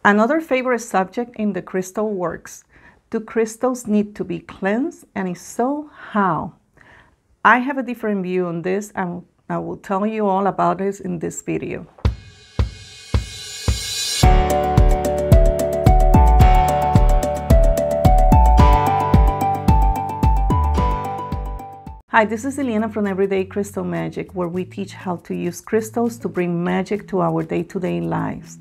Another favorite subject in the crystal works. Do crystals need to be cleansed? And if so, how? I have a different view on this, and I will tell you all about it in this video. Hi, this is Eliana from Everyday Crystal Magic, where we teach how to use crystals to bring magic to our day-to-day lives.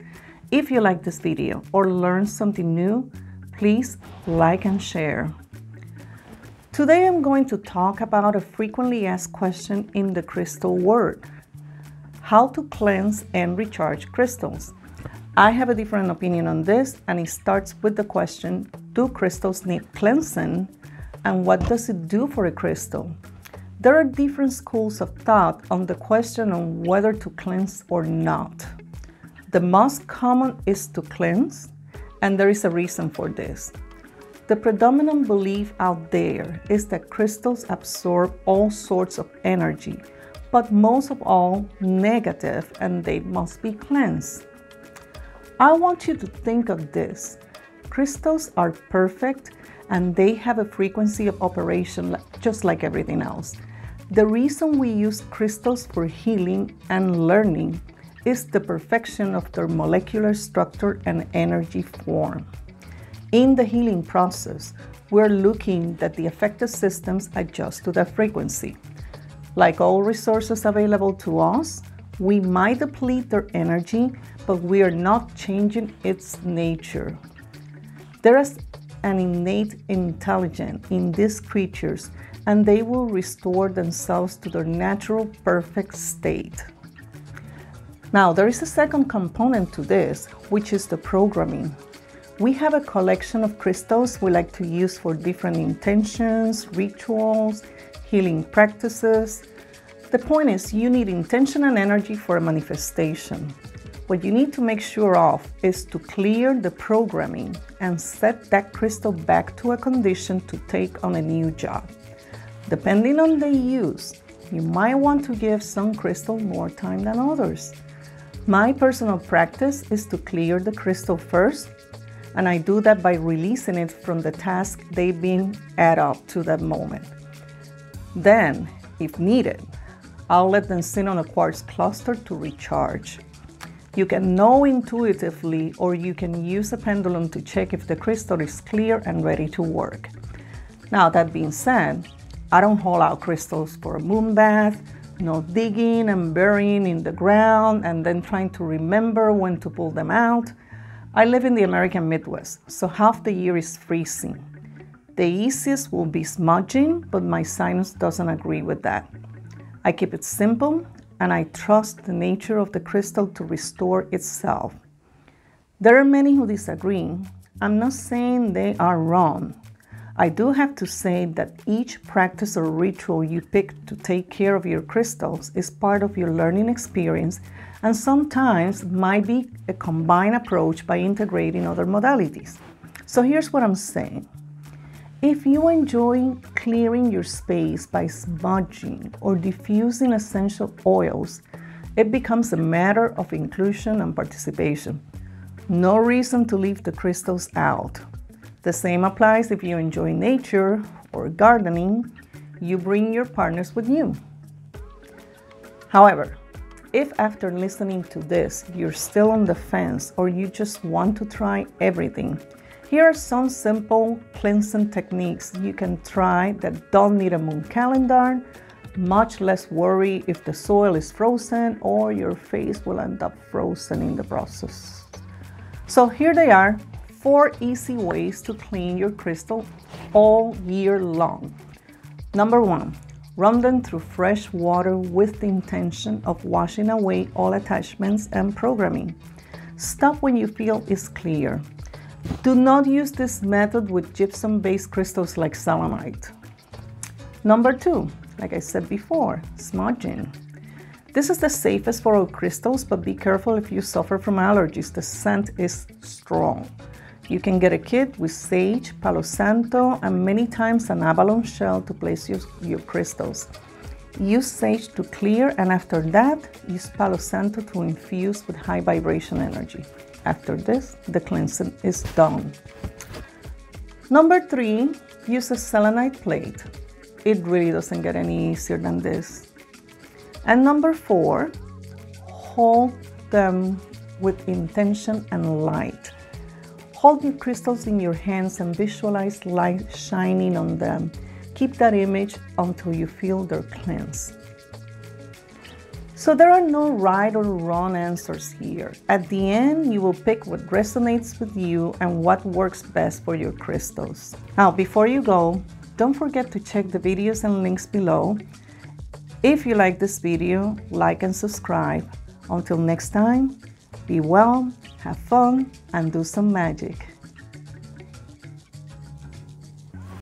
If you like this video or learn something new, please like and share. Today I'm going to talk about a frequently asked question in the crystal world: how to cleanse and recharge crystals. I have a different opinion on this, and it starts with the question, do crystals need cleansing, and what does it do for a crystal? There are different schools of thought on the question on whether to cleanse or not. The most common is to cleanse, and there is a reason for this. The predominant belief out there is that crystals absorb all sorts of energy, but most of all negative, and they must be cleansed. I want you to think of this. Crystals are perfect, and they have a frequency of operation just like everything else. The reason we use crystals for healing and learning is the perfection of their molecular structure and energy form. In the healing process, we're looking that the affected systems adjust to that frequency. Like all resources available to us, we might deplete their energy, but we are not changing its nature. There is an innate intelligence in these creatures, and they will restore themselves to their natural perfect state. Now, there is a second component to this, which is the programming. We have a collection of crystals we like to use for different intentions, rituals, healing practices. The point is, you need intention and energy for a manifestation. What you need to make sure of is to clear the programming and set that crystal back to a condition to take on a new job. Depending on the use, you might want to give some crystal more time than others. My personal practice is to clear the crystal first, and I do that by releasing it from the task they've been add up to that moment. Then, if needed, I'll let them sit on a quartz cluster to recharge. You can know intuitively, or you can use a pendulum to check if the crystal is clear and ready to work. Now, that being said, I don't haul out crystals for a moon bath, no digging and burying in the ground and then trying to remember when to pull them out. I live in the American Midwest, so half the year is freezing. The easiest will be smudging, but my sinus doesn't agree with that. I keep it simple, and I trust the nature of the crystal to restore itself. There are many who disagree. I'm not saying they are wrong. I do have to say that each practice or ritual you pick to take care of your crystals is part of your learning experience, and sometimes might be a combined approach by integrating other modalities. So here's what I'm saying. If you enjoy clearing your space by smudging or diffusing essential oils, it becomes a matter of inclusion and participation. No reason to leave the crystals out. The same applies if you enjoy nature or gardening. You bring your partners with you. However, if after listening to this, you're still on the fence or you just want to try everything, here are some simple cleansing techniques you can try that don't need a moon calendar, much less worry if the soil is frozen or your face will end up frozen in the process. So here they are, 4 easy ways to clean your crystal all year long. Number 1, run them through fresh water with the intention of washing away all attachments and programming. Stop when you feel it's clear. Do not use this method with gypsum-based crystals like selenite. Number 2, like I said before, smudging. This is the safest for all crystals, but be careful if you suffer from allergies. The scent is strong. You can get a kit with sage, palo santo, and many times an abalone shell to place your crystals. Use sage to clear, and after that, use palo santo to infuse with high vibration energy. After this, the cleansing is done. Number 3, use a selenite plate. It really doesn't get any easier than this. And number 4, hold them with intention and light. Hold your crystals in your hands and visualize light shining on them. Keep that image until you feel they're cleansed. So there are no right or wrong answers here. At the end, you will pick what resonates with you and what works best for your crystals. Now, before you go, don't forget to check the videos and links below. If you like this video, like and subscribe. Until next time, be well, have fun, and do some magic.